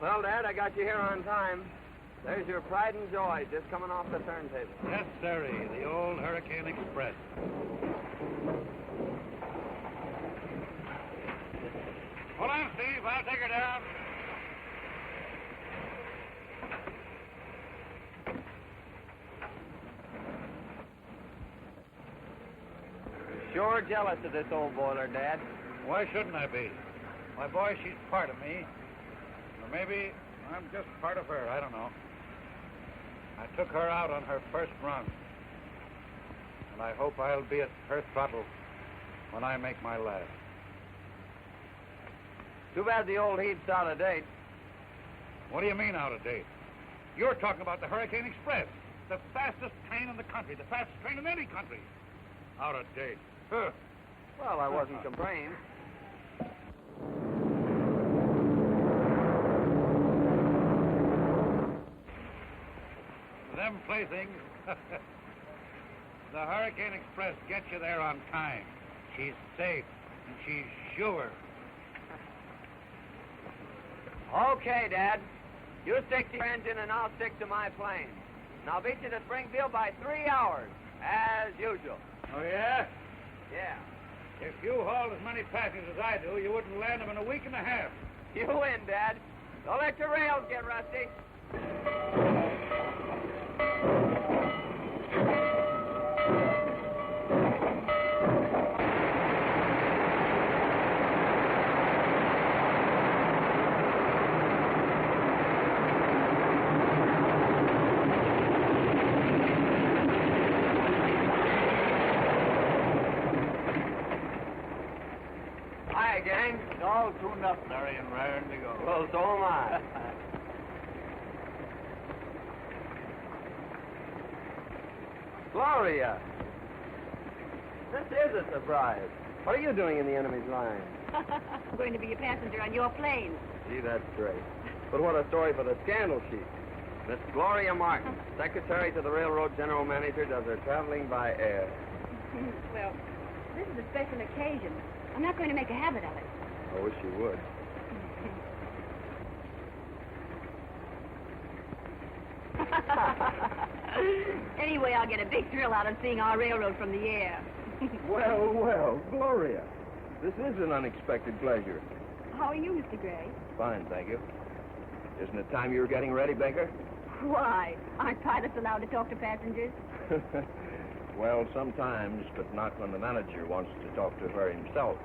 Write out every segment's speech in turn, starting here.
Well, Dad, I got you here on time. There's your pride and joy just coming off the turntable. Yes, sirree, the old Hurricane Express. Hold on, Steve. I'll take her down. Sure jealous of this old boiler, Dad. Why shouldn't I be? My boy, she's part of me. Or maybe I'm just part of her. I don't know. I took her out on her first run. And I hope I'll be at her throttle when I make my last. Too bad the old heat's out of date. What do you mean out of date? You're talking about the Hurricane Express. The fastest train in the country. The fastest train in any country. Out of date. Huh. Well, I wasn't complaining. Them playthings. The Hurricane Express gets you there on time. She's safe, and she's sure. Okay, Dad. You stick to your engine, and I'll stick to my plane. And I'll beat you to Springfield by 3 hours, as usual. Oh, yeah? Yeah. If you hauled as many passengers as I do, you wouldn't land them in a week and a half. You win, Dad. Don't let your rails get rusty. Hi, gang. All tuned up, Larry, and raring to go. Well, so am I. Gloria! This is a surprise. What are you doing in the enemy's line? I'm going to be a passenger on your plane. Gee, that's great. But what a story for the scandal sheet. Miss Gloria Martin, secretary to the railroad general manager, does her traveling by air. Well, this is a special occasion. I'm not going to make a habit of it. I wish you would. Anyway, I'll get a big thrill out of seeing our railroad from the air. Well, well, Gloria. This is an unexpected pleasure. How are you, Mr. Gray? Fine, thank you. Isn't it time you were getting ready, Baker? Why? Aren't pilots allowed to talk to passengers? Well, sometimes, but not when the manager wants to talk to her himself.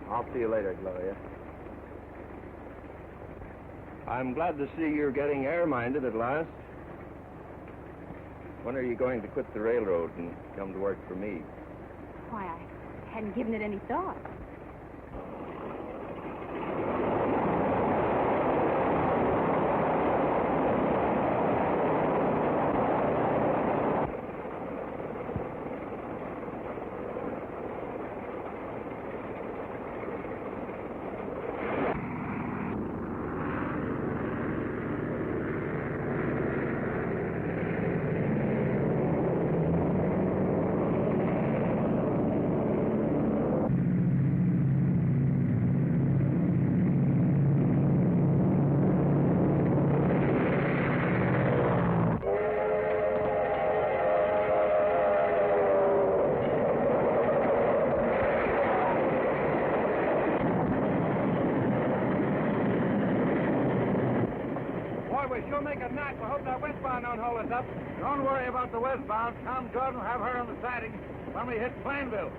I'll see you later, Gloria. I'm glad to see you're getting air-minded at last. When are you going to quit the railroad and come to work for me? Why, I hadn't given it any thought. She'll make a knot. We hope that westbound don't hold us up. Don't worry about the westbound. Tom Jordan will have her on the siding when we hit Plainville.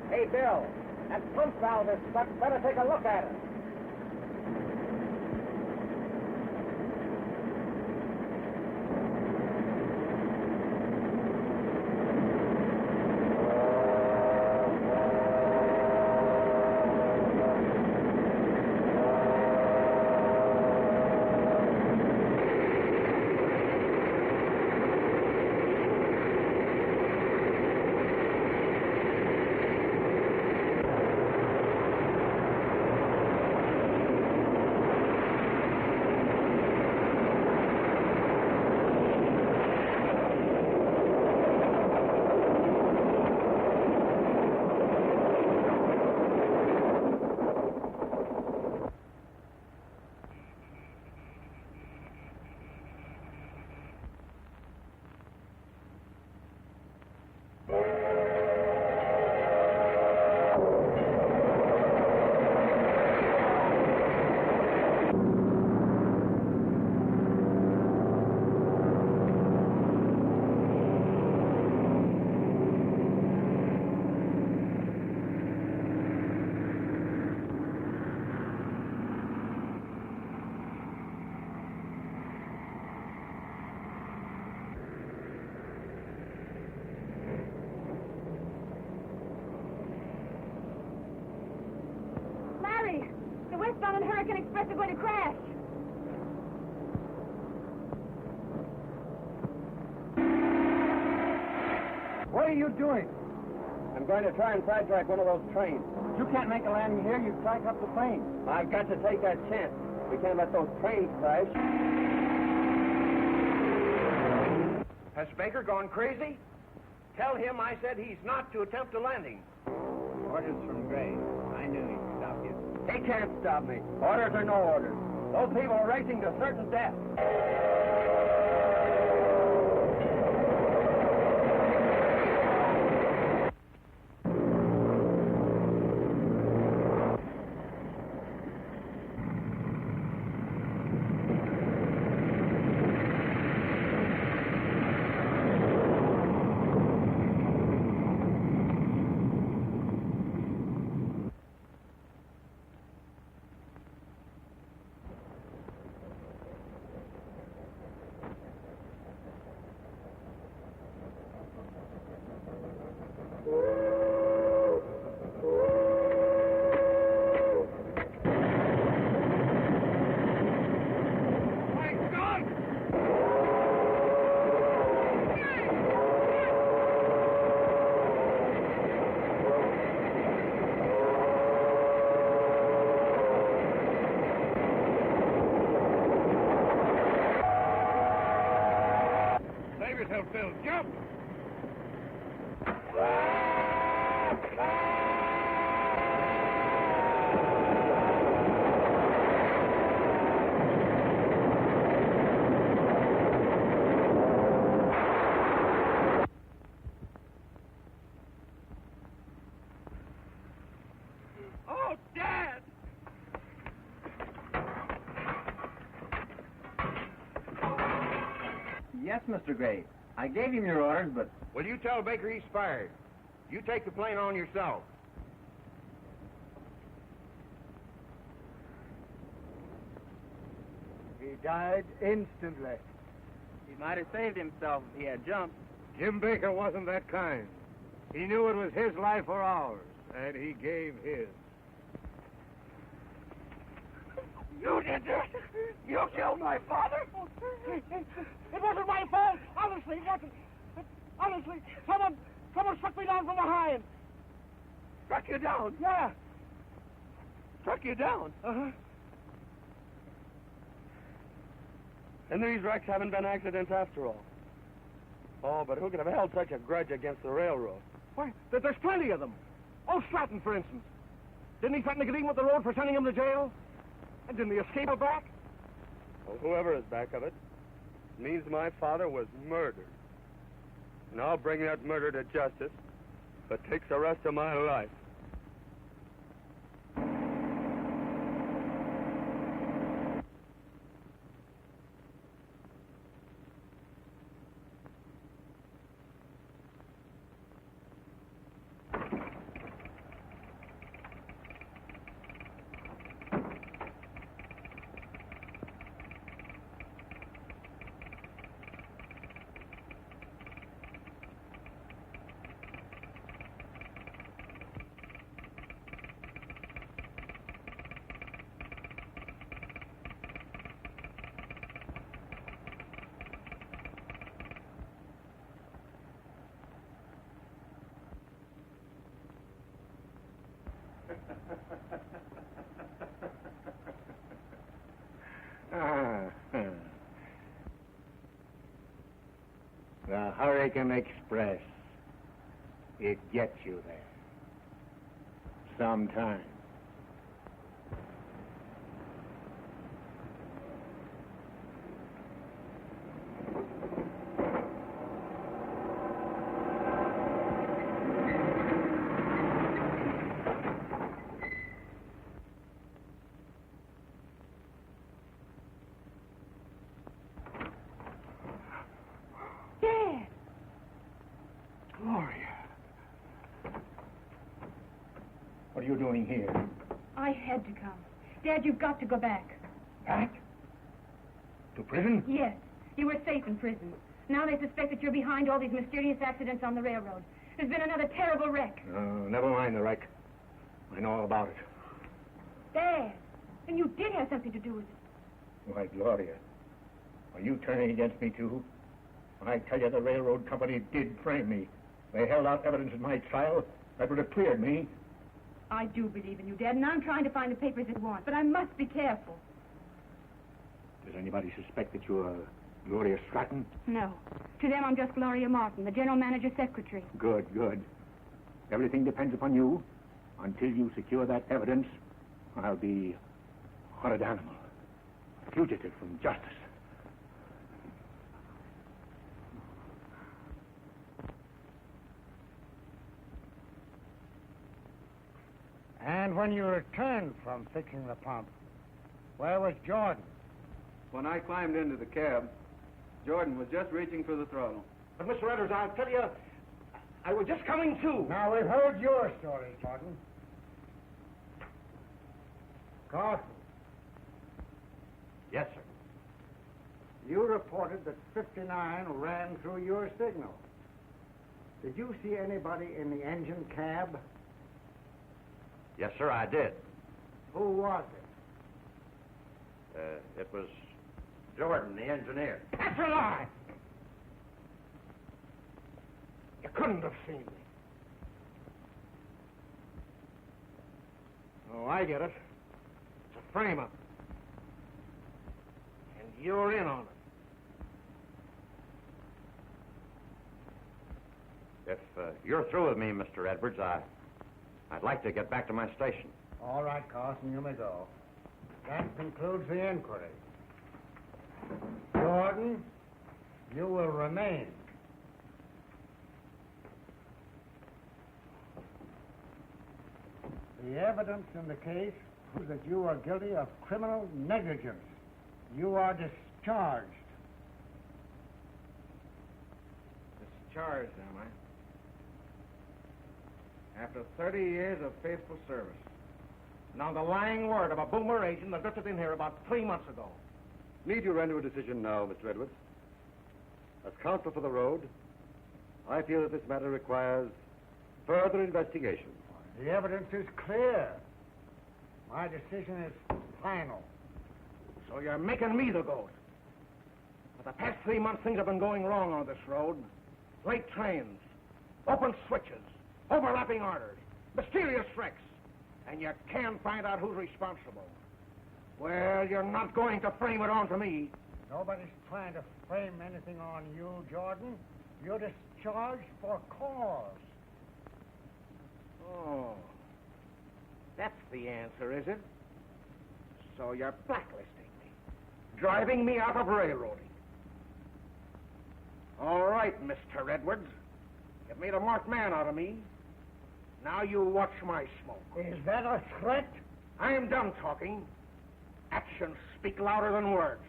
Hey, Bill, that pump valve is stuck. Better take a look at it. American Express are going to crash. What are you doing? I'm going to try and sidetrack one of those trains. You can't make a landing here. You strike up the plane. I've got to take that chance. We can't let those trains crash. Has Baker gone crazy? Tell him I said he's not to attempt a landing. Orders from Gray. I knew he'd stop you. He can't stop me. Orders or no orders. Those people are racing to certain death. Save yourself, Bill. Jump! Oh, Dad! Yes, Mr. Gray. I gave him your orders, but... Will you tell Baker he's fired? You take the plane on yourself. He died instantly. He might have saved himself if he had jumped. Jim Baker wasn't that kind. He knew it was his life or ours, and he gave his. You did this! You killed my father! It wasn't my fault. Honestly, it wasn't. Honestly, someone struck me down from behind. Struck you down? Yeah. Struck you down? Uh-huh. And these wrecks haven't been accidents after all. Oh, but who could have held such a grudge against the railroad? Why, there's plenty of them. Old Stratton, for instance. Didn't he threaten to get even with the road for sending him to jail? And didn't he escape out back? Well, whoever is back of it means my father was murdered. And I'll bring that murder to justice if it takes the rest of my life. The Hurricane Express. It gets you there. Sometime. Dad! Gloria. What are you doing here? I had to come. Dad, you've got to go back. Back? To prison? Yes. You were safe in prison. Now they suspect that you're behind all these mysterious accidents on the railroad. There's been another terrible wreck. Never mind the wreck. I know all about it. Dad, And you did have something to do with it. Why, Gloria, are you turning against me, too? When I tell you the railroad company did frame me, they held out evidence in my trial that would have cleared me. I do believe in you, Dad, and I'm trying to find the papers it wants, but I must be careful. Does anybody suspect that you're Gloria Stratton? No. To them, I'm just Gloria Martin, the general manager's secretary. Good, good. Everything depends upon you. Until you secure that evidence, I'll be a hunted animal, a fugitive from justice. And when you returned from fixing the pump, where was Jordan? When I climbed into the cab, Jordan was just reaching for the throttle. But, Mr. Edwards, I'll tell you, I was just coming to. Now, we've heard your story, Jordan. Carson, Yes, sir. you reported that 59 ran through your signal. Did you see anybody in the engine cab? Yes, sir, I did. Who was it? It was Jordan, the engineer. That's a lie! You couldn't have seen me. Oh, I get it. It's a frame-up. And you're in on it. If you're through with me, Mr. Edwards, I'd like to get back to my station. All right, Carson, you may go. That concludes the inquiry. Jordan, you will remain. The evidence in the case proves that you are guilty of criminal negligence. You are discharged. Discharged, am I? After 30 years of faithful service. Now, the lying word of a boomer agent that drifted in here about 3 months ago. Need you render a decision now, Mr. Edwards? As counsel for the road, I feel that this matter requires further investigation. The evidence is clear. My decision is final. So you're making me the goat. For the past 3 months, things have been going wrong on this road. Late trains, open switches, overlapping orders, mysterious wrecks. And you can't find out who's responsible. Well, you're not going to frame it on to me. Nobody's trying to frame anything on you, Jordan. You're discharged for cause. Oh. That's the answer, is it? So you're blacklisting me. Driving me out of railroading. All right, Mr. Edwards. You've made a marked man out of me. Now you watch my smoke. Is that a threat? I'm done talking. Actions speak louder than words.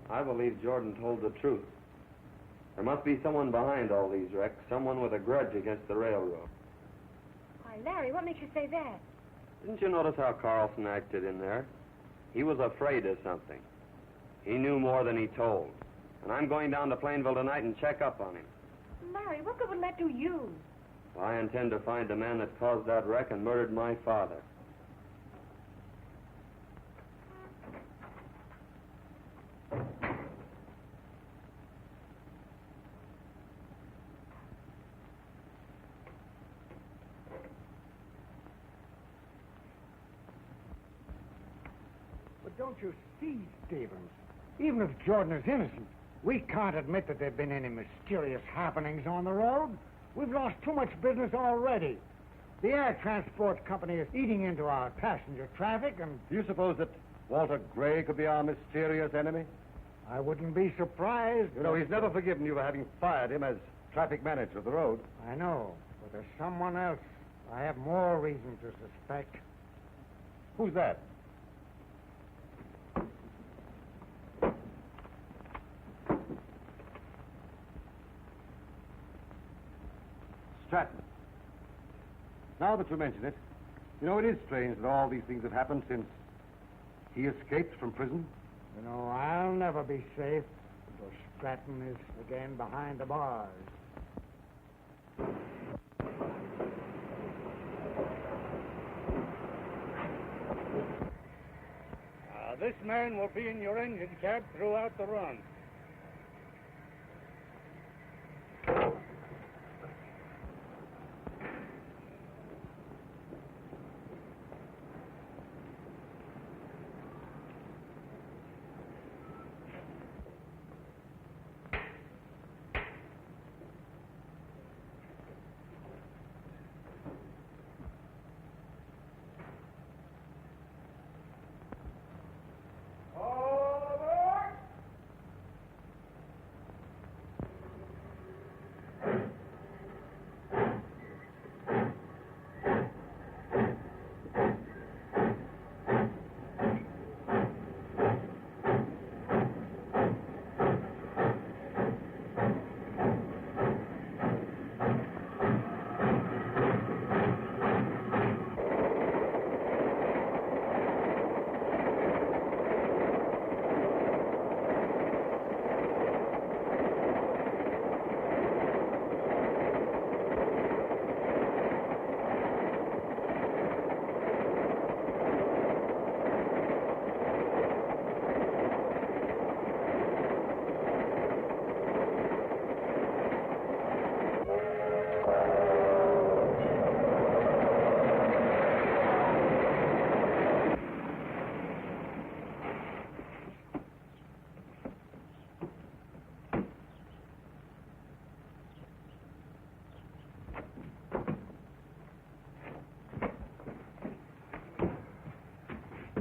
I believe Jordan told the truth. There must be someone behind all these wrecks, someone with a grudge against the railroad. Why, Larry, what makes you say that? Didn't you notice how Carlson acted in there? He was afraid of something. He knew more than he told. And I'm going down to Plainville tonight and check up on him. Larry, what good would that do you? I intend to find the man that caused that wreck and murdered my father. But don't you see, Stevens? Even if Jordan is innocent, we can't admit that there have been any mysterious happenings on the road. We've lost too much business already. The air transport company is eating into our passenger traffic, and Do you suppose that Walter Gray could be our mysterious enemy? I wouldn't be surprised. You know, he's never forgiven you for having fired him as traffic manager of the road. I know, but there's someone else I have more reason to suspect. Who's that? Stratton. Now that you mention it, You know, it is strange that all these things have happened since he escaped from prison. You know, I'll never be safe until Stratton is again behind the bars. This man will be in your engine cab throughout the run.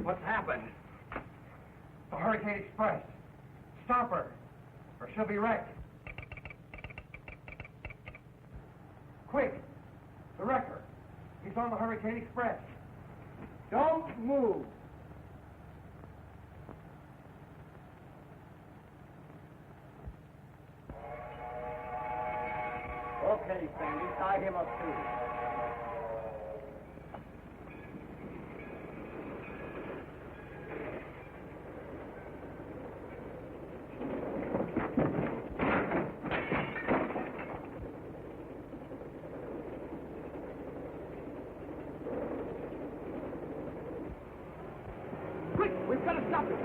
What's happened? The Hurricane Express. Stop her, or she'll be wrecked. Quick, the wrecker. He's on the Hurricane Express. Don't move. Okay, Sandy, tie him up too. Quick, we've got to stop him.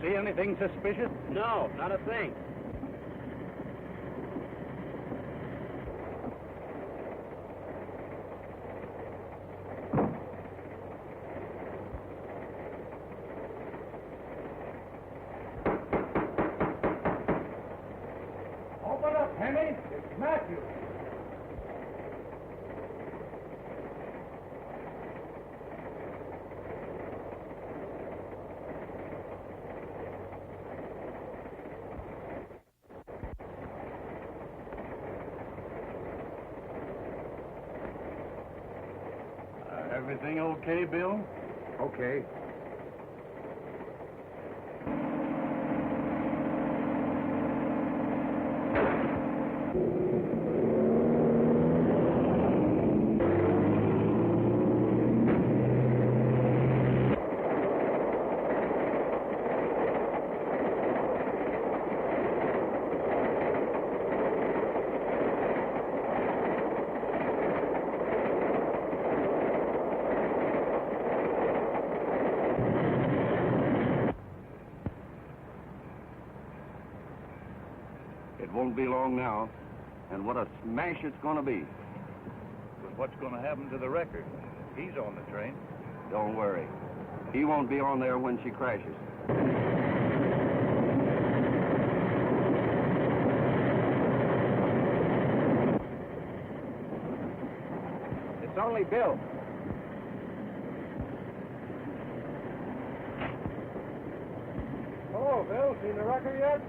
See anything suspicious? No, not a thing. Open up, Henry. It's Matthew. Everything okay, Bill? Okay. along now, and what a smash it's going to be. But what's going to happen to the record? He's on the train. Don't worry. He won't be on there when she crashes. It's only Bill. Hello, Bill. Seen the wrecker yet?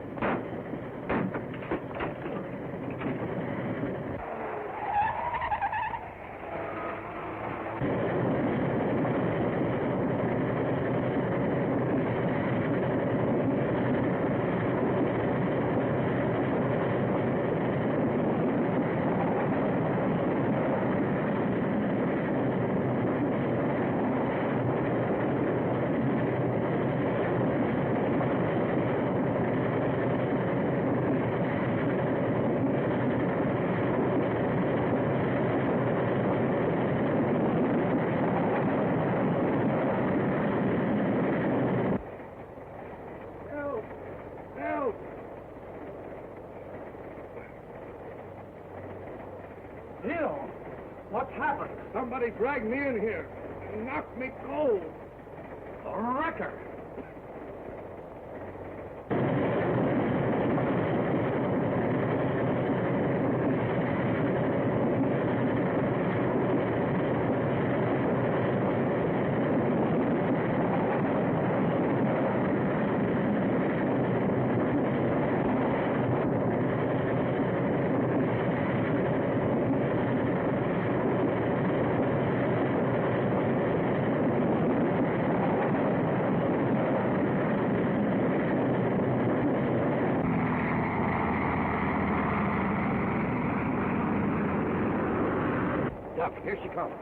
Bill, what's happened? Somebody dragged me in here and knocked me cold. The wrecker. Duck, here she comes.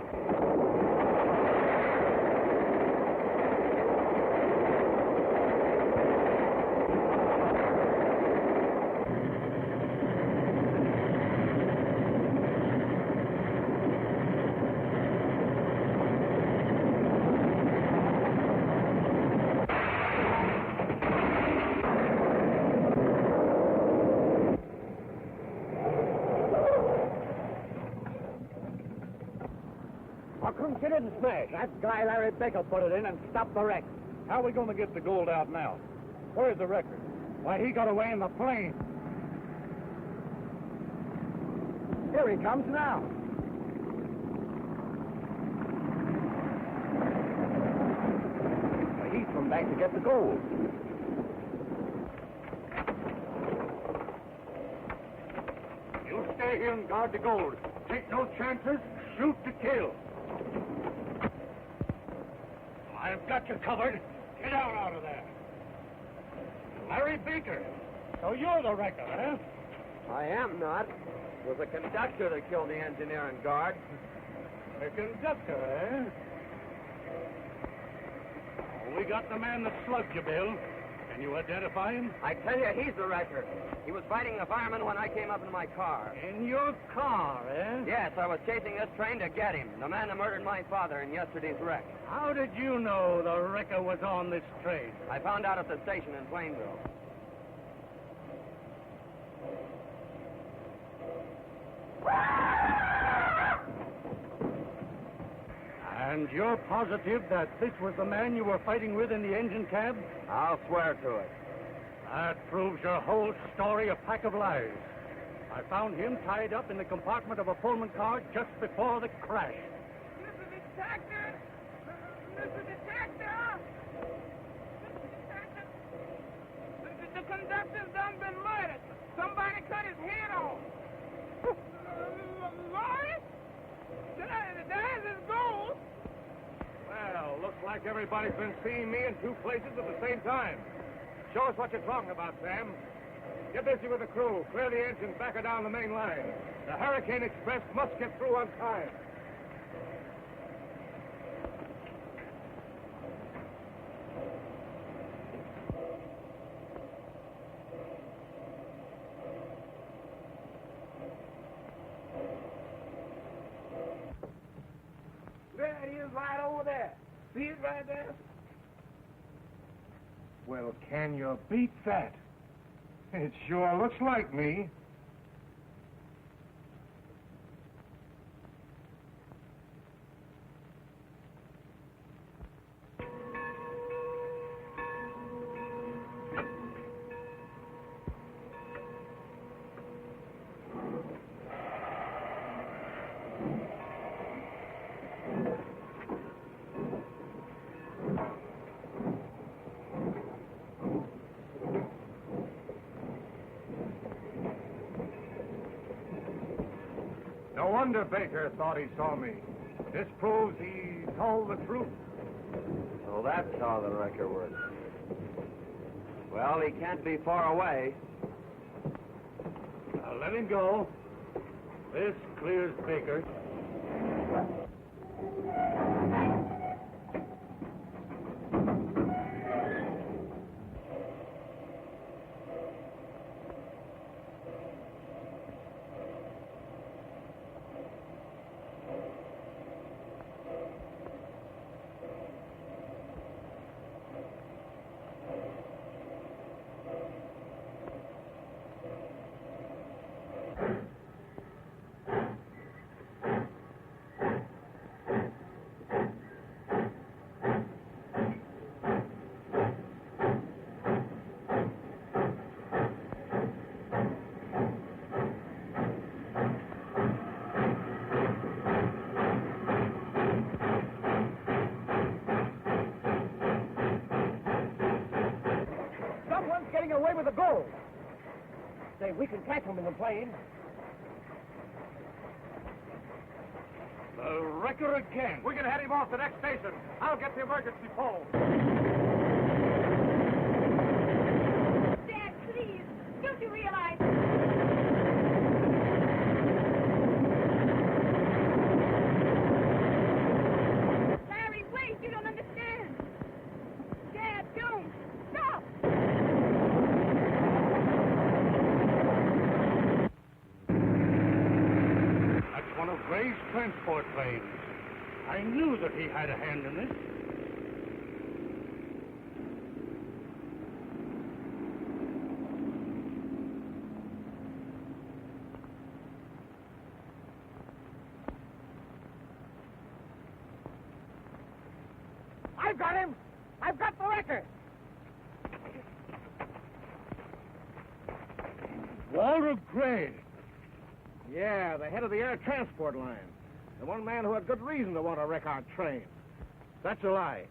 How come she didn't smash? That guy Larry Baker put it in and stopped the wreck. How are we going to get the gold out now? Where's the record? Why, he got away in the plane. Here he comes now. He's come back to get the gold. You stay here and guard the gold. Take no chances. Shoot to kill. I've got you covered. Get out of there. Larry Baker. So you're the wrecker, eh? I am not. It was the conductor that killed the engineer and guard. The conductor, eh? Oh, we got the man that slugged you, Bill. Can you identify him? I tell you, he's the wrecker. He was fighting the fireman when I came up in my car. In your car, eh? Yes, I was chasing this train to get him, the man that murdered my father in yesterday's wreck. How did you know the wrecker was on this train? I found out at the station in Plainville. And you're positive that this was the man you were fighting with in the engine cab? I'll swear to it. That proves your whole story a pack of lies. I found him tied up in the compartment of a Pullman car just before the crash. Mr. Detective! Mr. Detective! The conductor's done been murdered. Somebody cut his head off. Lawrence? There's his gold. Well, looks like everybody's been seeing me in two places at the same time. Show us what you're talking about, Sam. Get busy with the crew. Clear the engine back or down the main line. The Hurricane Express must get through on time. There he is right over there. See it right there? Well, can you beat that? It sure looks like me. No wonder Baker thought he saw me. This proves he told the truth. So that's how the wrecker works. Well, he can't be far away. Now let him go. This clears Baker. Getting away with the gold. Say, we can catch them in the plane. The wrecker again. We can head him off the next station. I'll get the emergency pole. Dad, please. Don't you realize... Larry, wait. You don't understand. Dad, don't. Stop. One of Gray's transport planes. I knew that he had a hand in this. I've got him! I've got the wrecker! Walter Gray. Yeah, the head of the air transport line. The one man who had good reason to want to wreck our train. That's a lie.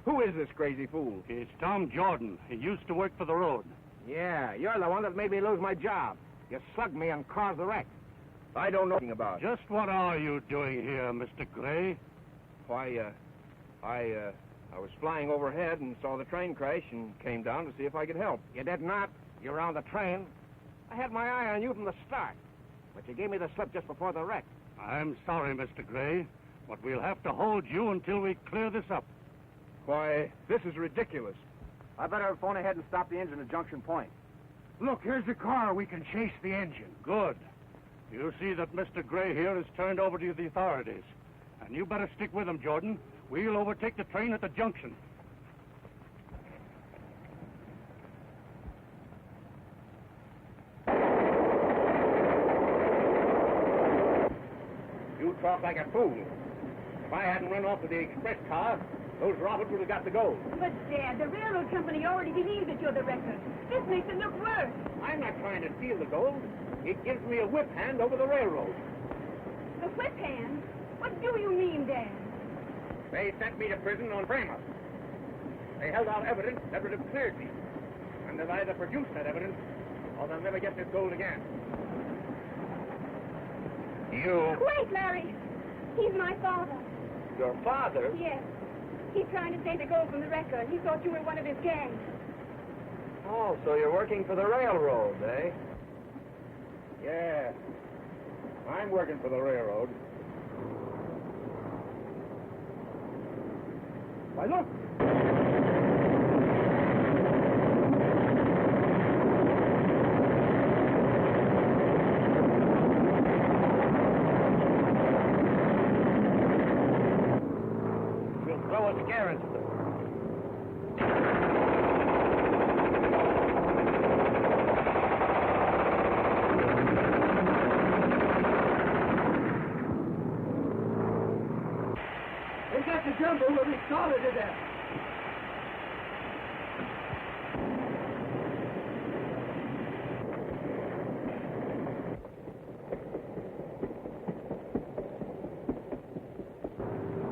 Who is this crazy fool? It's Tom Jordan. He used to work for the road. Yeah, you're the one that made me lose my job. You slugged me and caused the wreck. I don't know anything about it. Just what are you doing here, Mr. Gray? Why, I was flying overhead and saw the train crash and came down to see if I could help. You did not. You were on the train. I had my eye on you from the start. But you gave me the slip just before the wreck. I'm sorry, Mr. Gray, but we'll have to hold you until we clear this up. Why, this is ridiculous. I better phone ahead and stop the engine at Junction Point. Look, here's the car. We can chase the engine. Good. You see that Mr. Gray here is turned over to the authorities. And you better stick with him, Jordan. We'll overtake the train at the junction. You talk like a fool. If I hadn't run off with the express car, those robbers would have got the gold. But, Dad, the railroad company already believes that you're the wrecker. This makes it look worse. I'm not trying to steal the gold. It gives me a whip hand over the railroad. The whip hand? What do you mean, Dad? They sent me to prison on frame-up. They held out evidence that would have cleared me. And they'll either produce that evidence, or they'll never get this gold again. You... Wait, Larry. He's my father. Your father? Yes. He's trying to take the gold from the wrecker. He thought you were one of his gang. Oh, so you're working for the railroad, eh? Yeah. I'm working for the railroad. Why, look! We'll throw a scare into them. They got the jumbo where we started it at.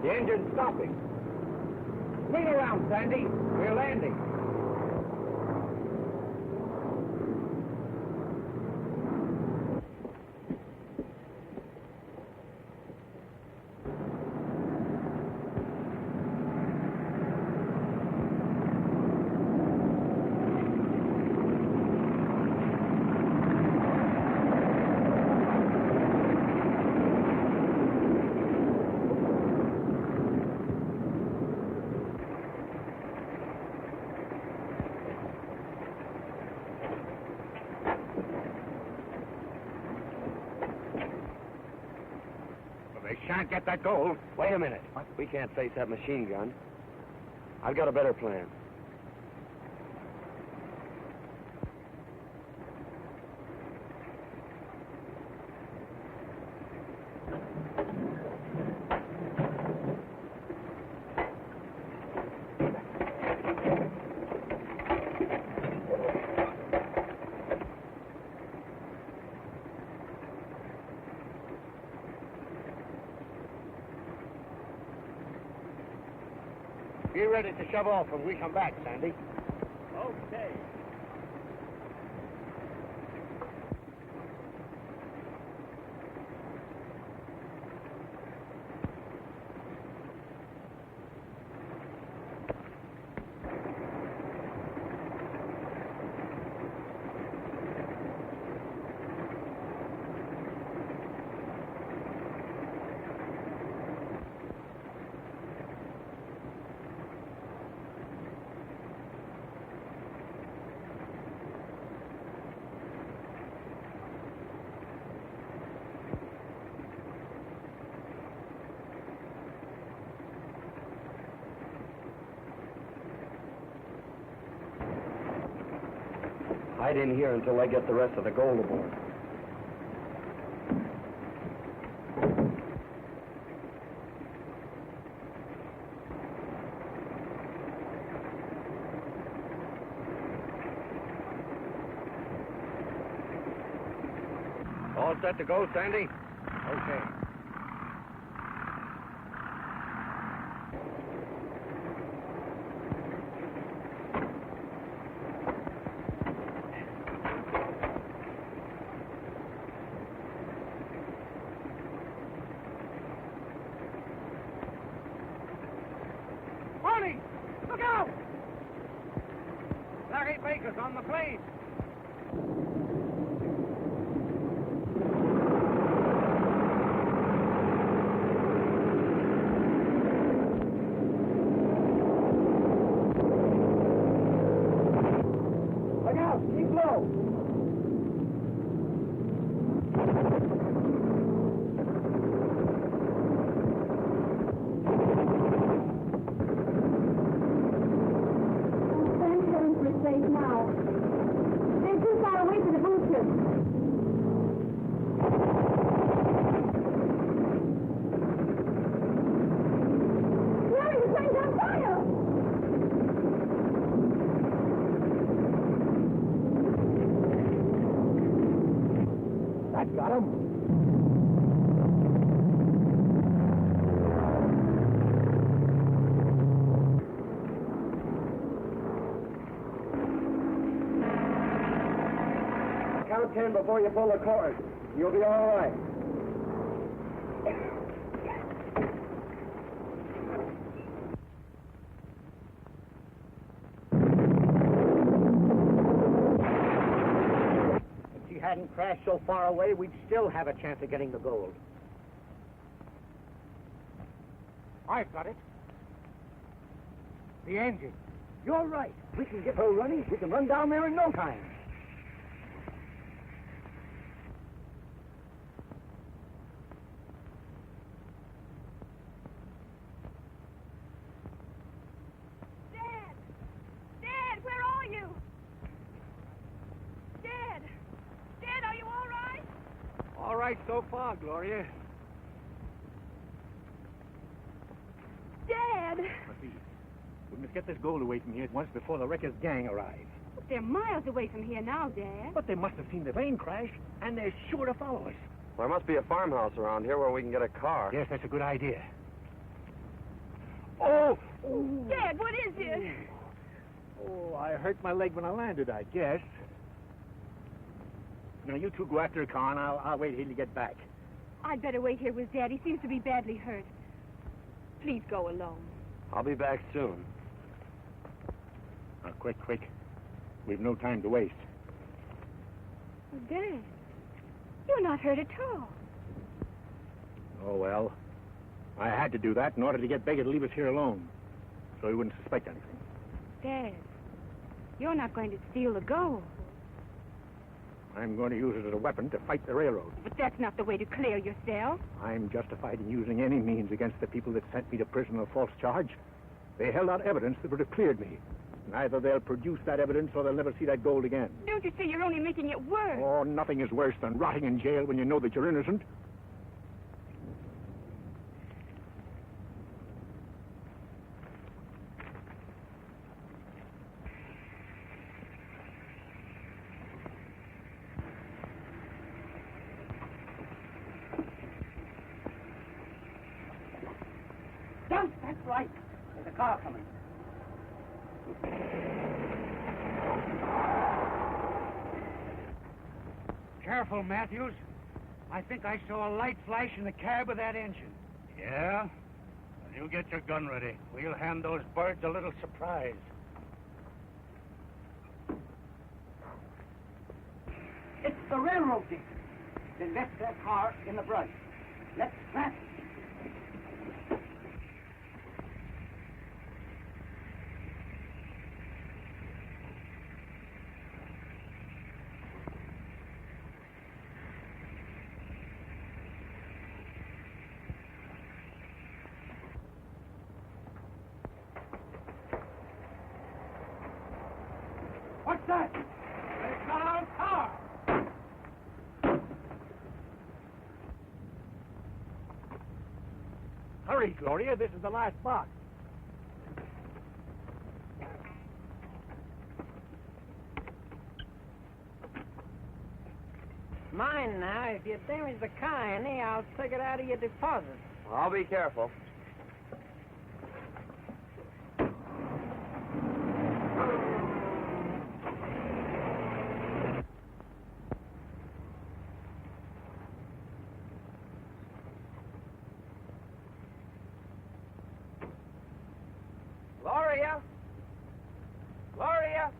The engine's stopping. Swing around, Sandy. We're landing. can't get that gold. Wait a minute. We can't face that machine gun. I've got a better plan. Be ready to shove off when we come back, Sandy. Okay. Hide in here until I get the rest of the gold aboard. All set to go, Sandy? Okay. Barney, look out! Larry Baker's on the plane. Look out! Keep low! We're safe now. They're too far away for the boosters. Larry, the plane's on fire! That got him. Count 10 before you pull the cord. You'll be all right. If she hadn't crashed so far away, we'd still have a chance of getting the gold. I've got it. The engine. You're right. We can get her running. We can run down there in no time. Dad! Dad, where are you? Dad! Dad, are you all right? All right so far, Gloria. Dad! Please, we must get this gold away from here at once before the wrecker's gang arrives. But they're miles away from here now, Dad. But they must have seen the plane crash, and they're sure to follow us. There must be a farmhouse around here where we can get a car. Yes, that's a good idea. Oh! Dad, what is it? Oh, I hurt my leg when I landed, I guess. Now, you two go after a car, and I'll wait till you get back. I'd better wait here with Dad. He seems to be badly hurt. Please go alone. I'll be back soon. Now, quick. We've no time to waste. Oh, Dad, you're not hurt at all. Oh, well. I had to do that in order to get Baker to leave us here alone, so he wouldn't suspect anything. Dad, you're not going to steal the gold. I'm going to use it as a weapon to fight the railroad. But that's not the way to clear yourself. I'm justified in using any means against the people that sent me to prison on a false charge. They held out evidence that would have cleared me. And either they'll produce that evidence or they'll never see that gold again. Don't you see you're only making it worse? Oh, nothing is worse than rotting in jail when you know that you're innocent. Don't, that's right. There's a car coming. Careful, Matthews. I think I saw a light flash in the cab of that engine. Yeah? Well, you get your gun ready. We'll hand those birds a little surprise. It's the railroad dick. They left their car in the brush. Let's trap it. What's that? They got our car. Hurry, Gloria. This is the last box. Mine now. If you damage the car any, I'll take it out of your deposit. I'll be careful. Gloria! Gloria!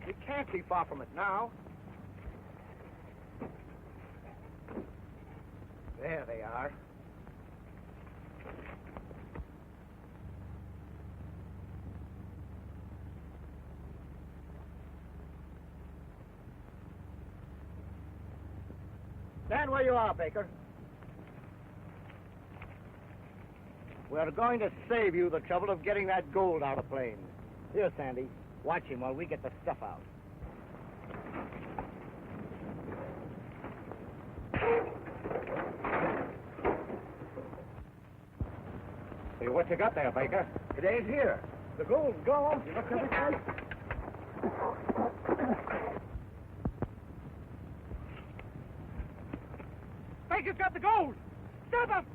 You can't be far from it now. There they are. Stand where you are, Baker. We're going to save you the trouble of getting that gold out of the plane. Here, Sandy. Watch him while we get the stuff out. Hey, what you got there, Baker? It ain't here. The gold's gone. You looked every place? Baker's got the gold. Stop him!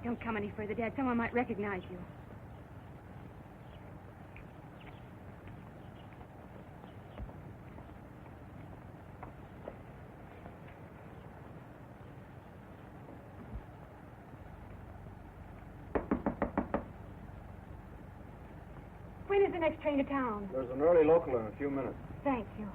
Don't come any further, Dad. Someone might recognize you. When is the next train to town? There's an early local in a few minutes. Thank you.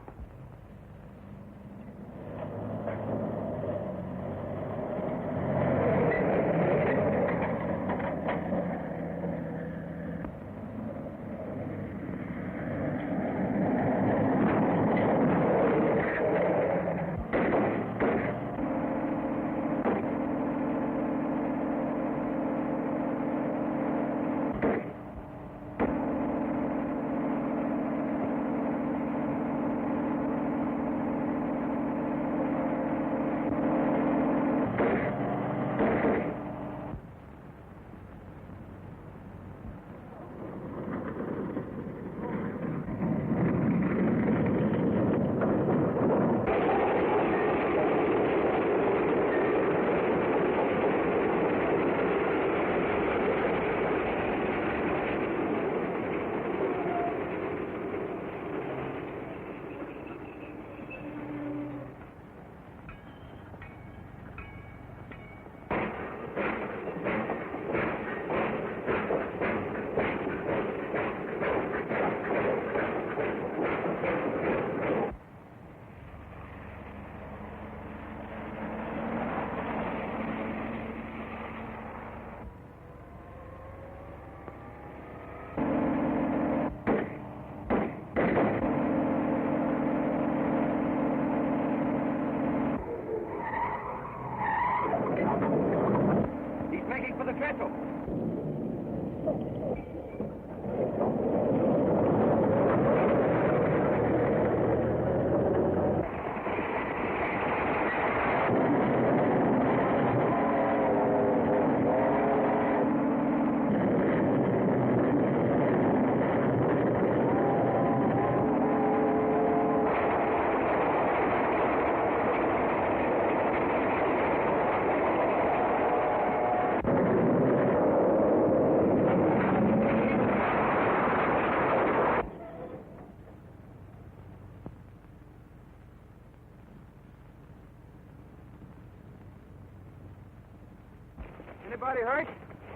Anybody hurt?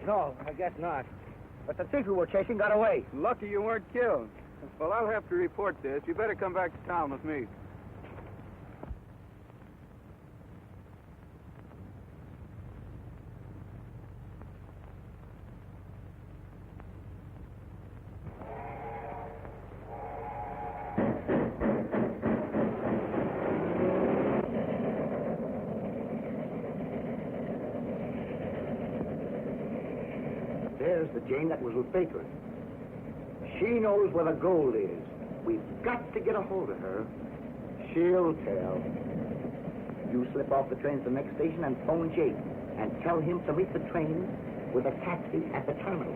No, I guess not. But the thief we were chasing got away. Lucky you weren't killed. Well, I'll have to report this. You better come back to town with me. There's the Jane that was with Baker. She knows where the gold is. We've got to get a hold of her. She'll tell. You slip off the train to the next station and phone Jake and tell him to meet the train with a taxi at the terminal.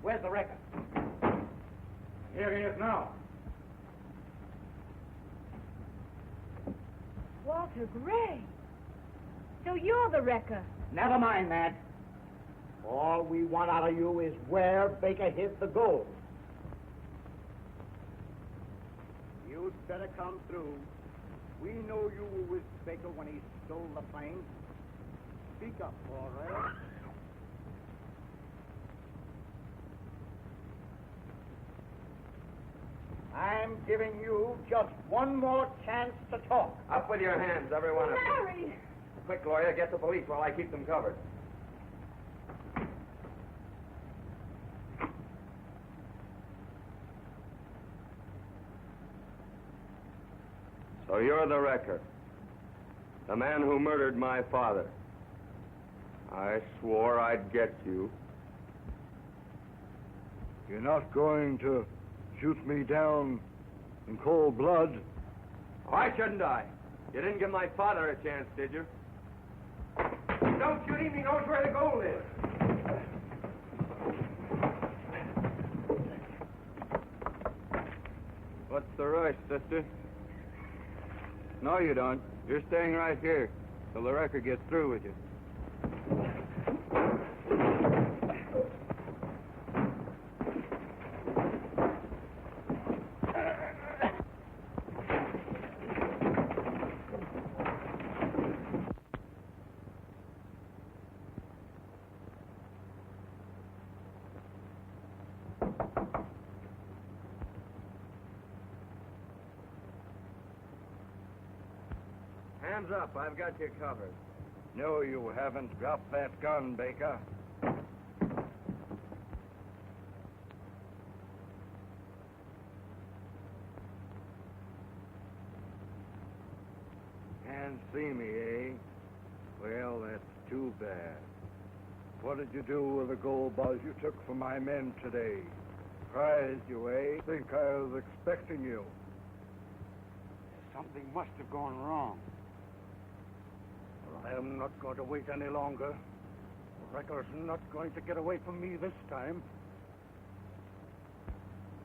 Where's the wrecker? Here he is now. Walter Gray. So you're the wrecker. Never mind that. All we want out of you is where Baker hid the gold. You'd better come through. We know you were with Baker when he stole the plane. Speak up, all right? I'm giving you just one more chance to talk. Up with your hands, every one of you. Larry! Quick, Gloria, get the police while I keep them covered. So you're the wrecker. The man who murdered my father. I swore I'd get you. You're not going to shoot me down in cold blood. Why shouldn't I? You didn't give my father a chance, did you? Don't shoot him. He knows where the gold is. What's the rush, sister? No, you don't. You're staying right here till the wrecker gets through with you. Hands up. I've got you covered. No, you haven't. Drop that gun, Baker. Can't see me, eh? Well, that's too bad. What did you do with the gold bars you took from my men today? Surprised you, eh? Think I was expecting you. Something must have gone wrong. Well, I am not going to wait any longer. The wrecker's not going to get away from me this time.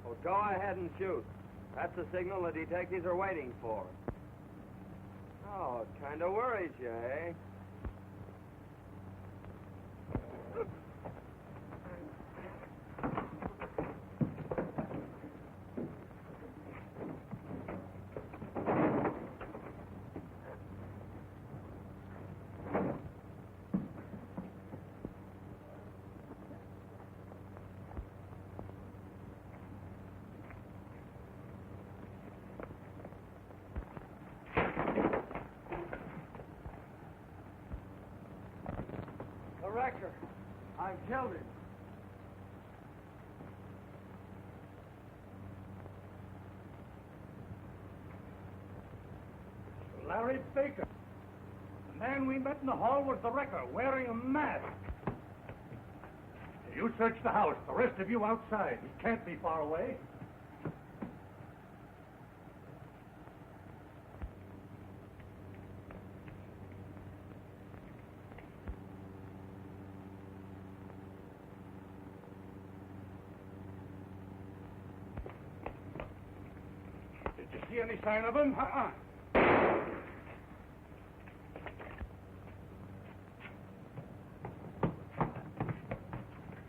Well, go ahead and shoot. That's the signal the detectives are waiting for. Oh, it kind of worries you, eh? Wrecker. I killed him. Larry Baker. The man we met in the hall was the wrecker, wearing a mask. You search the house. The rest of you outside. He can't be far away. Did you see any sign of him?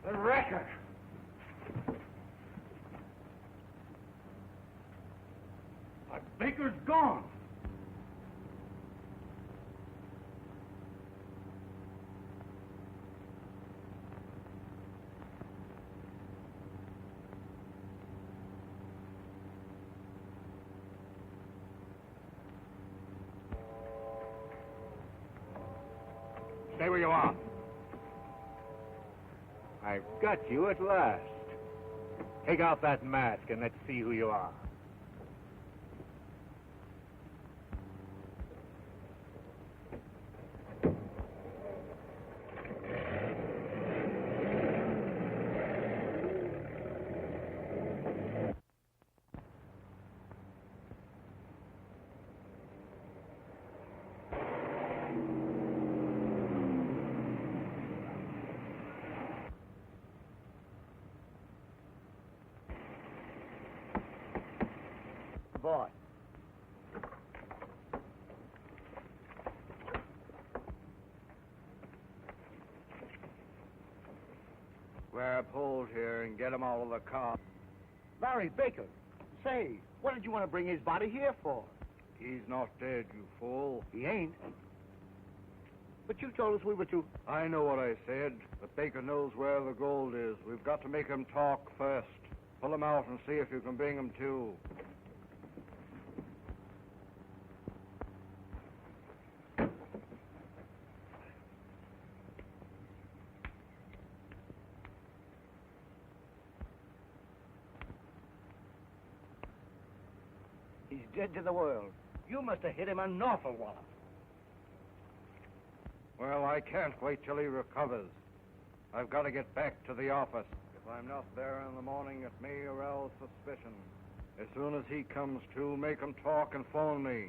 The wrecker. But Baker's gone. Stay where you are. I've got you at last. Take out that mask and let's see who you are. Boy. Grab hold here and get him out of the car. Larry Baker. Say, what did you want to bring his body here for? He's not dead, you fool. He ain't. But you told us we were to... I know what I said, but Baker knows where the gold is. We've got to make him talk first. Pull him out and see if you can bring him to. He's dead to the world. You must have hit him an awful wallop. Well, I can't wait till he recovers. I've got to get back to the office. If I'm not there in the morning, it may arouse suspicion. As soon as he comes to, make him talk and phone me.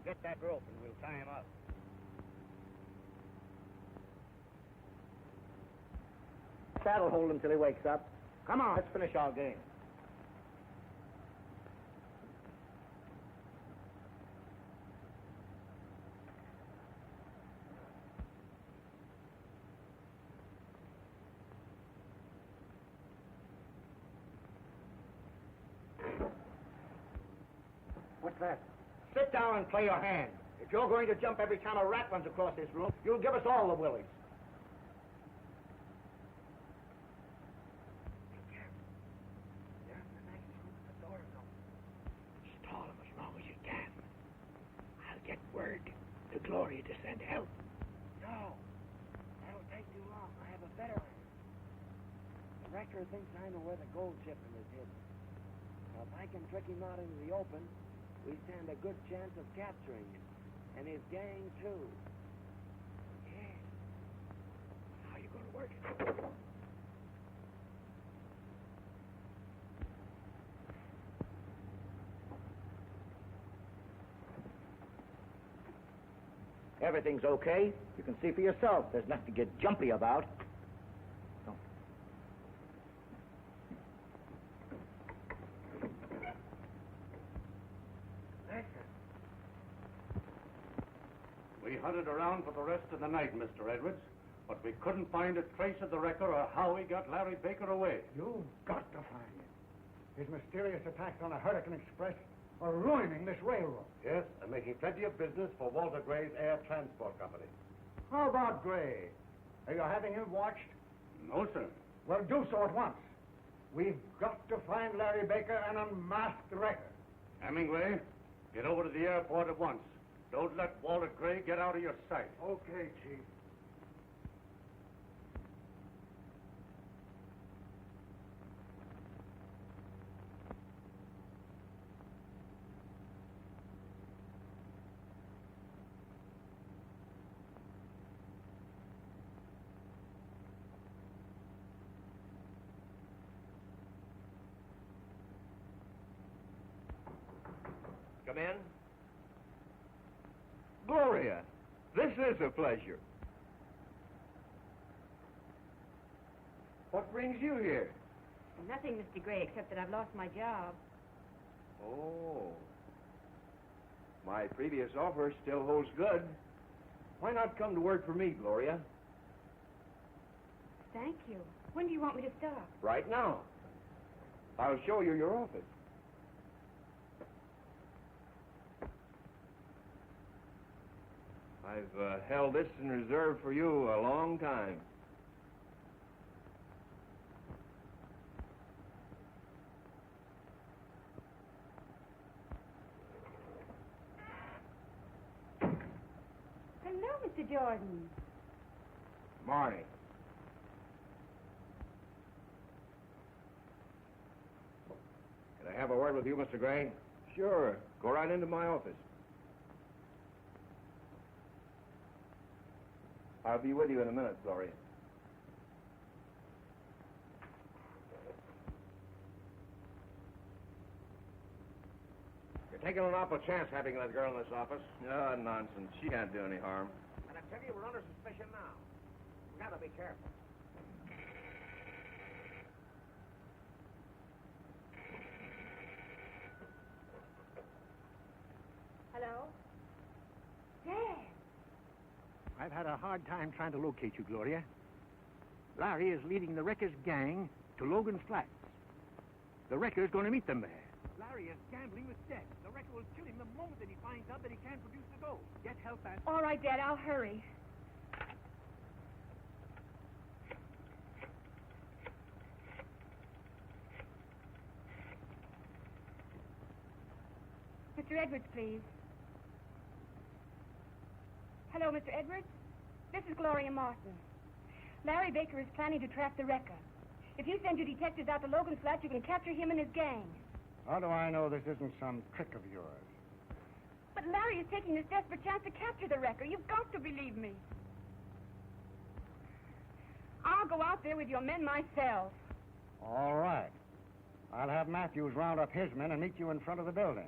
Get that rope and we'll tie him up. That'll hold him till he wakes up. Come on, let's finish our game. What's that? Sit down and play your hand. If you're going to jump every time a rat runs across this room, you'll give us all the willies. Stall him as long as you can. I'll get word to Gloria to send help. No. That'll take too long. I have a better idea. The wrecker thinks I know where the gold shipment is hidden. Now, if I can trick him out into the open, we stand a good chance of capturing him. And his gang, too. Yes. How are you going to work it? Everything's okay. You can see for yourself. There's nothing to get jumpy about. No. We hunted around for the rest of the night, Mr. Edwards, but we couldn't find a trace of the wrecker or how he got Larry Baker away. You've got to find him. His mysterious attacks on a Hurricane Express are ruining this railroad. Yes, and making plenty of business for Walter Gray's Air Transport Company. How about Gray? Are you having him watched? No, sir. Well, do so at once. We've got to find Larry Baker and unmask the wrecker. Hemingway, get over to the airport at once. Don't let Walter Gray get out of your sight. Okay, Chief. Come in. Gloria, this is a pleasure. What brings you here? Nothing, Mr. Gray, except that I've lost my job. Oh. My previous offer still holds good. Why not come to work for me, Gloria? Thank you. When do you want me to start? Right now. I'll show you your office. I've held this in reserve for you a long time. Hello, Mr. Jordan. Morning. Can I have a word with you, Mr. Gray? Sure. Go right into my office. I'll be with you in a minute, Gloria. You're taking an awful chance having that girl in this office. Oh, nonsense. She can't do any harm. And I tell you, we're under suspicion now. We gotta be careful. Hello? Dad! I've had a hard time trying to locate you, Gloria. Larry is leading the wrecker's gang to Logan's Flats. The wrecker's going to meet them there. Larry is gambling with death. The wrecker will kill him the moment that he finds out that he can't produce the gold. Get help and... All right, Dad, I'll hurry. Mr. Edwards, please. Hello, Mr. Edwards. This is Gloria Martin. Larry Baker is planning to trap the wrecker. If you send your detectives out to Logan's Flats, you can capture him and his gang. How do I know this isn't some trick of yours? But Larry is taking this desperate chance to capture the wrecker. You've got to believe me. I'll go out there with your men myself. All right. I'll have Matthews round up his men and meet you in front of the building.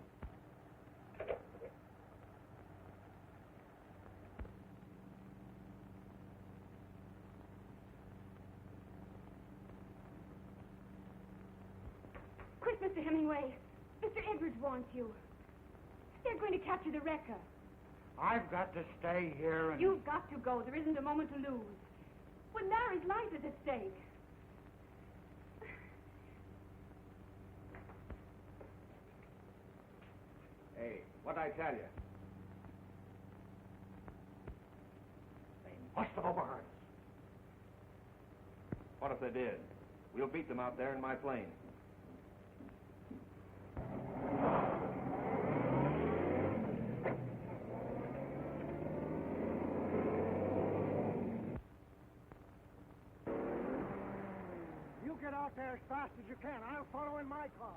Quick, Mr. Hemingway. Mr. Edwards wants you. They're going to capture the wrecker. I've got to stay here and... You've got to go. There isn't a moment to lose. When Larry's life is at stake. Hey, what'd I tell you? They must have overheard us. What if they did? We'll beat them out there in my plane. You get out there as fast as you can. I'll follow in my car.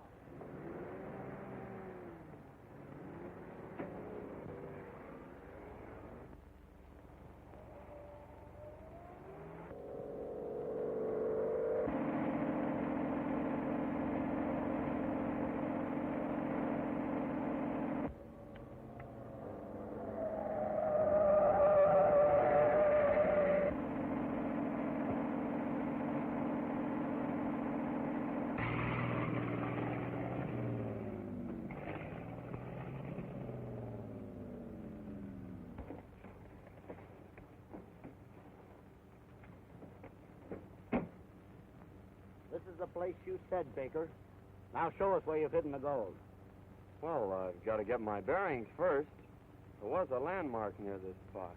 This is the place you said, Baker. Now show us where you've hidden the gold. Well, I've got to get my bearings first. There was a landmark near this spot.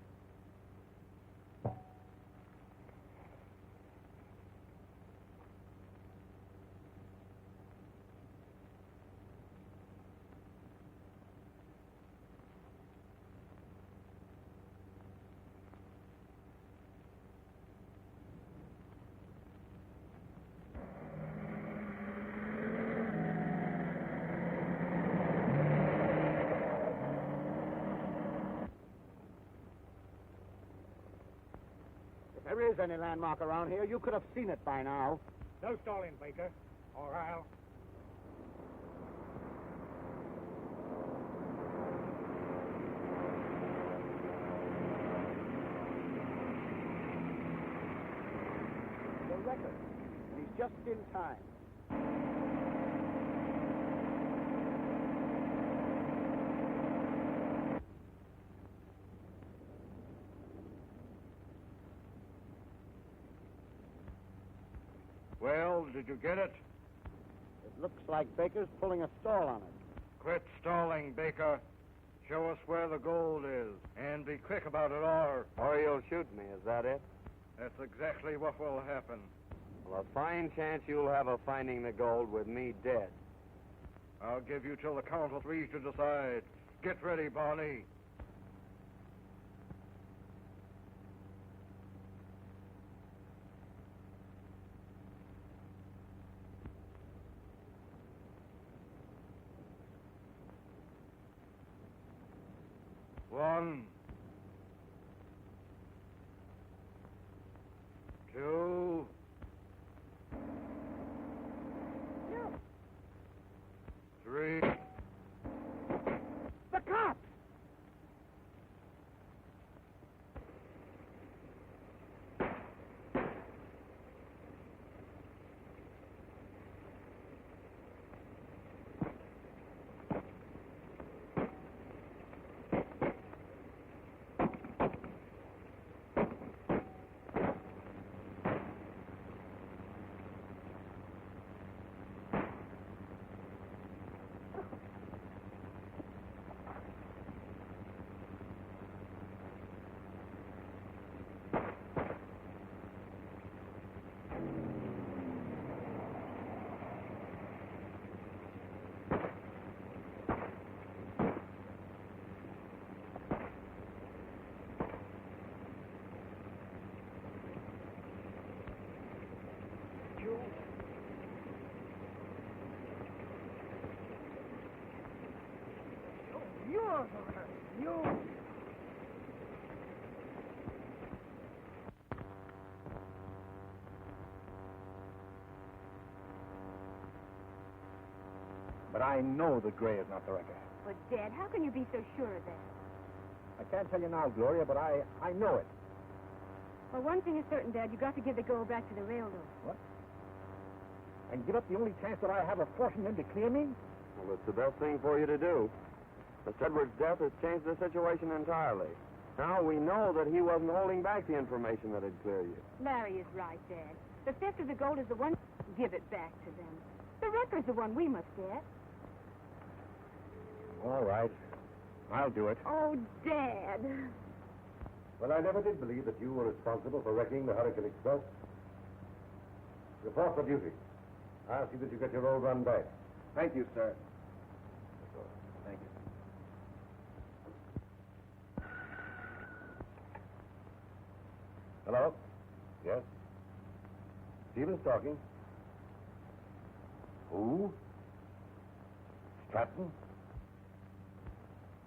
If there is any landmark around here, you could have seen it by now. No stalling, Baker, or I'll... The record. He's just in time. Well, did you get it? It looks like Baker's pulling a stall on it. Quit stalling, Baker. Show us where the gold is, and be quick about it, Or you'll shoot me, is that it? That's exactly what will happen. Well, a fine chance you'll have of finding the gold with me dead. I'll give you till the count of three to decide. Get ready, Barney. One, two, three. The cops! You! But I know that Gray is not the wrecker. But, Dad, how can you be so sure of that? I can't tell you now, Gloria, but I know it. Well, one thing is certain, Dad. You got to give the gold back to the railroad. What? And give up the only chance that I have of forcing them to clear me? Well, it's the best thing for you to do. Miss Edwards' death has changed the situation entirely. Now we know that he wasn't holding back the information that had cleared you. Larry is right, Dad. The theft of the gold is the one. Give it back to them. The wrecker's the one we must get. All right. I'll do it. Oh, Dad. Well, I never did believe that you were responsible for wrecking the Hurricane Express. Report for duty. I'll see that you get your old run back. Thank you, sir. Thank you. Hello? Yes? Stevens talking. Who? Stratton?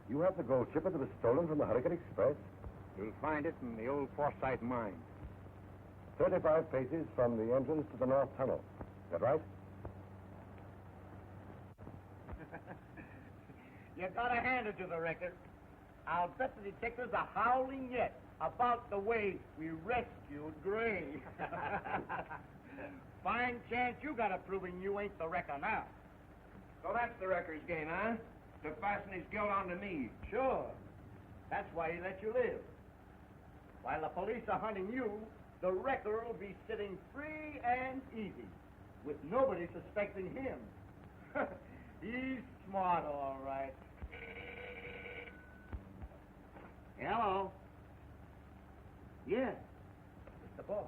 You have the gold shipper that was stolen from the Hurricane Express? You'll find it in the old Forsyth mine. 35 paces from the entrance to the North Tunnel. Is that right? You gotta hand it to the record. I'll bet the detectives are howling yet about the way we rescued Gray. Fine chance you got of proving you ain't the wrecker now. So that's the wrecker's game, huh? To fasten his guilt onto me. Sure. That's why he let you live. While the police are hunting you, the wrecker will be sitting free and easy, with nobody suspecting him. He's smart, all right. Hello. Yes, it's the boss.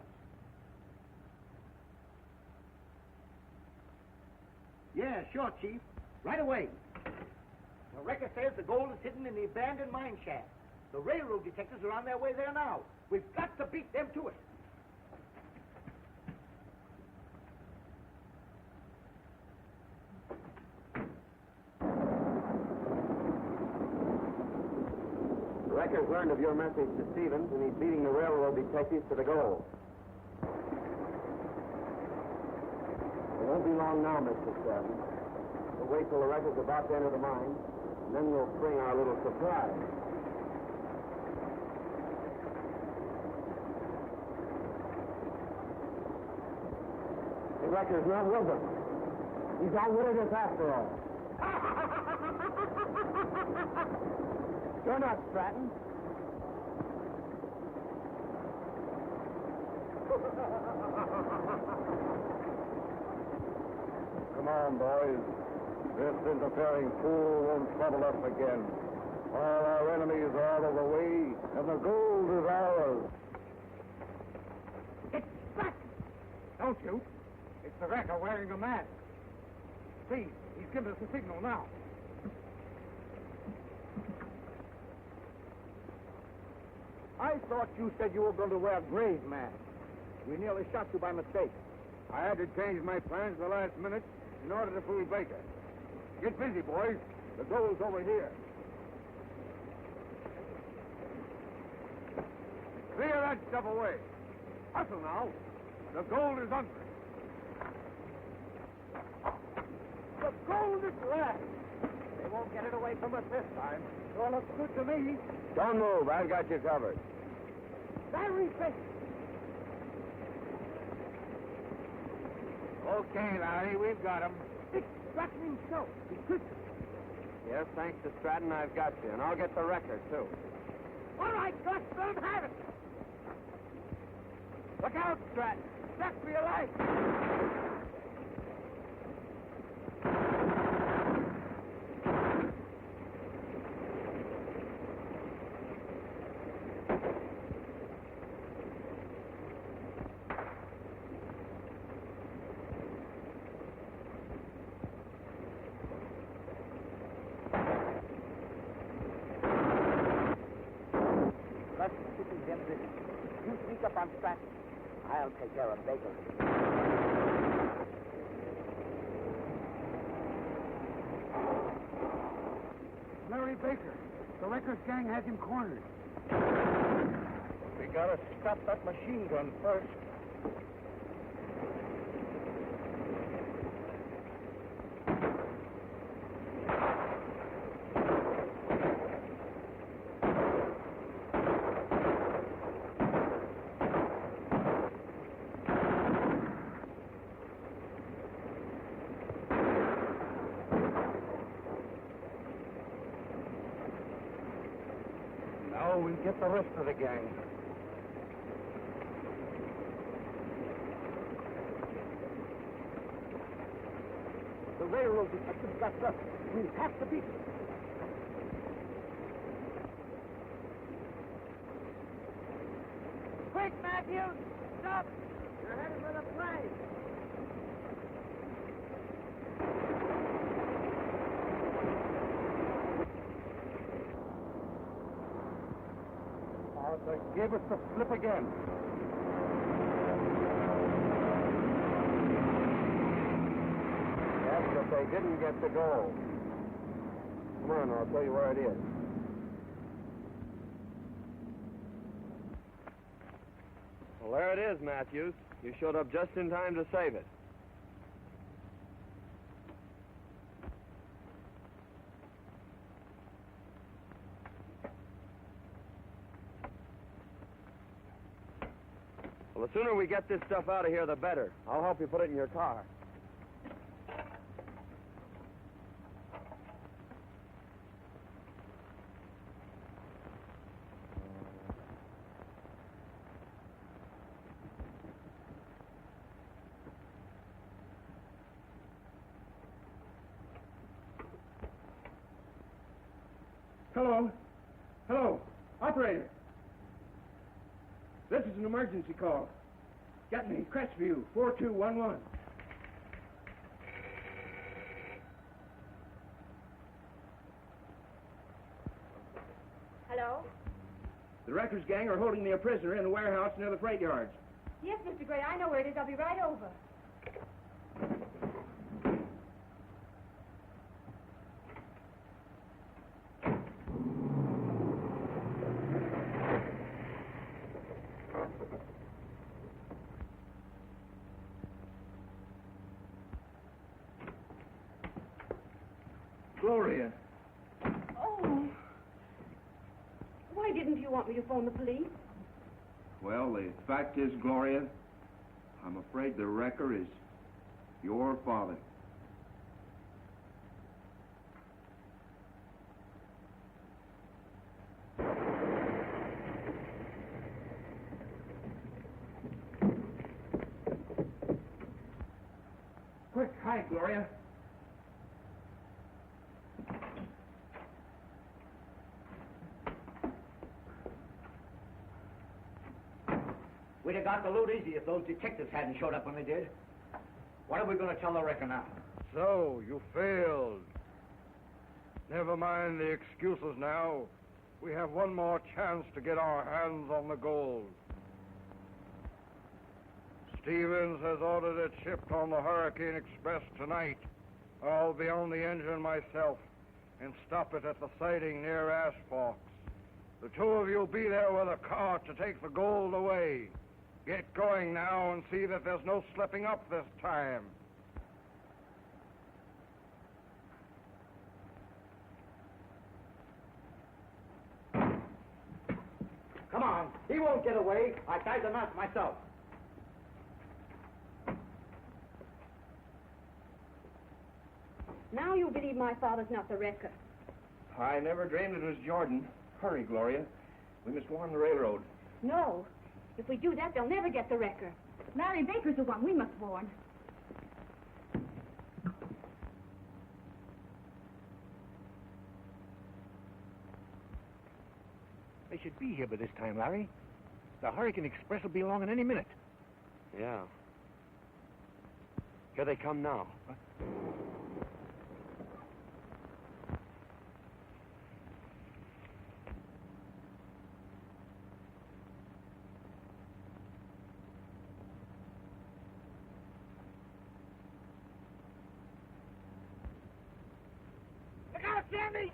Yeah, sure, Chief. Right away. The wrecker says the gold is hidden in the abandoned mine shaft. The railroad detectives are on their way there now. We've got to beat them to it. The wrecker's learned of your message to Stevens, and he's leading the railroad detectives to the goal. It won't be long now, Mr. Stratton. We'll wait till the wrecker's about to enter the mine, and then we'll bring our little surprise. The wrecker's not with us. He's outwitted us after all. You're not, Stratton. Come on, boys. This interfering fool won't trouble us again. All our enemies are out of the way, and the gold is ours. It's back! Don't shoot. It's the wrecker wearing a mask. See, he's given us a signal now. I thought you said you were going to wear Gray's mask. We nearly shot you by mistake. I had to change my plans at the last minute in order to fool Baker. Get busy, boys. The gold's over here. Clear that stuff away. Hustle now. The gold is under it. The gold is left. They won't get it away from us this time. Sure looks good to me. Don't move. I've got you covered. Larry Baker. Okay, Larry, we've got him. Dick Stratton himself. He could. Yes, thanks to Stratton, I've got you, and I'll get the record, too. All right, Gus, let him have it. Look out, Stratton. Step for your life. You sneak up on Stratton. I'll take care of Baker. Larry Baker. The wrecker's gang has him cornered. We gotta stop that machine gun first. Now we'll get the rest of the gang. The railroad detectives got us. We have to beat them. Quick, Matthews! Stop! You're headed for the plane. They gave us the slip again. Yes, but they didn't get the gold. Come on, I'll tell you where it is. Well, there it is, Matthews. You showed up just in time to save it. Well, the sooner we get this stuff out of here, the better. I'll help you put it in your car. Hello? Hello? Operator? This is an emergency call. Get me, Crestview, 4211. Hello? The Wreckers gang are holding me a prisoner in a warehouse near the freight yards. Yes, Mr. Gray, I know where it is. I'll be right over. Gloria. Oh. Why didn't you want me to phone the police? Well, the fact is, Gloria, I'm afraid the wrecker is your father. Quick, hide, Gloria. We'd have got the loot easy if those detectives hadn't showed up when they did. What are we going to tell the wrecker now? So, you failed. Never mind the excuses now. We have one more chance to get our hands on the gold. Stevens has ordered it shipped on the Hurricane Express tonight. I'll be on the engine myself and stop it at the siding near Ashbox. The two of you be there with a cart to take the gold away. Get going now and see that there's no slipping up this time. Come on. He won't get away. I tied the knot myself. Now you believe my father's not the wrecker. I never dreamed it was Jordan. Hurry, Gloria. We must go on the railroad. No. If we do that, they'll never get the wrecker. Larry Baker's the one we must warn. They should be here by this time, Larry. The Hurricane Express will be along in any minute. Yeah. Here they come now. Huh? Look out, Sandy!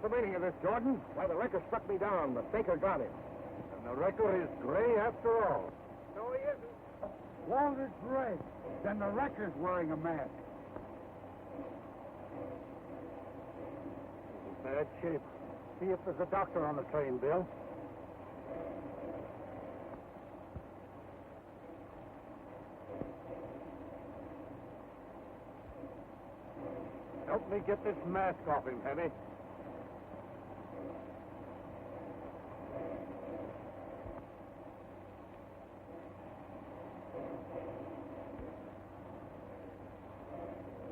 the meaning of this, Jordan? Why, the wrecker struck me down, but Baker got him. And the wrecker is Gray after all. No, he isn't. Walter Gray. Then the wrecker's wearing a mask. Bad shape. See if there's a doctor on the train, Bill. Help me get this mask off him, Heavy.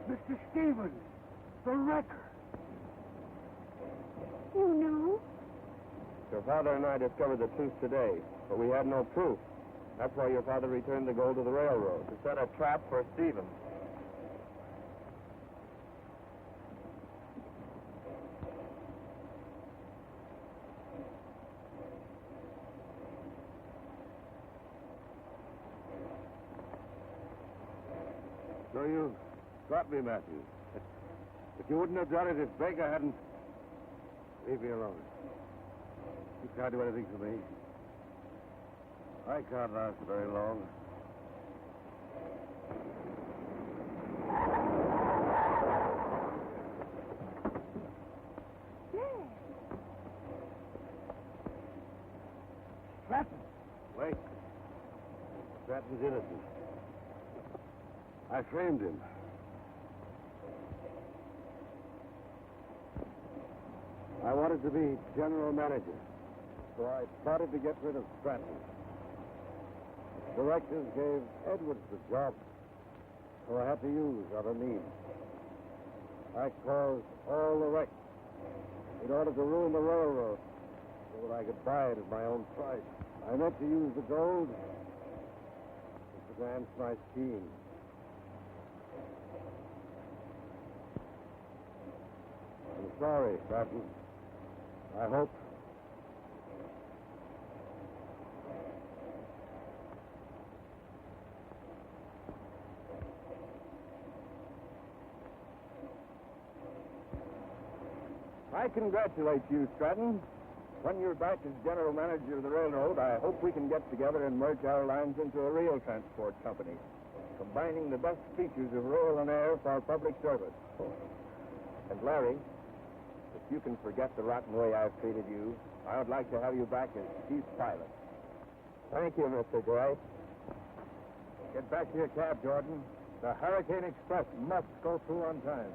Mr. Stevens, the wrecker. You know? Your father and I discovered the truth today, but we had no proof. That's why your father returned the gold to the railroad, to set a trap for Stevens. So you got me, Matthews. But you wouldn't have done it if Baker hadn't... Leave me alone. You can't do anything for me. I can't last very long. Stratton. Wait. Stratton's innocent. I framed him. I wanted to be general manager, so I plotted to get rid of Stratton. Directors gave Edwards the job, so I had to use other means. I caused all the wrecks in order to ruin the railroad so that I could buy it at my own price. I meant to use the gold to advance my scheme. I'm sorry, Stratton. I hope. I congratulate you, Stratton. When you're back as general manager of the railroad, I hope we can get together and merge our lines into a rail transport company, combining the best features of rail and air for our public service. And Larry, if you can forget the rotten way I've treated you, I would like to have you back as chief pilot. Thank you, Mr. Gray. Get back to your cab, Jordan. The Hurricane Express must go through on time.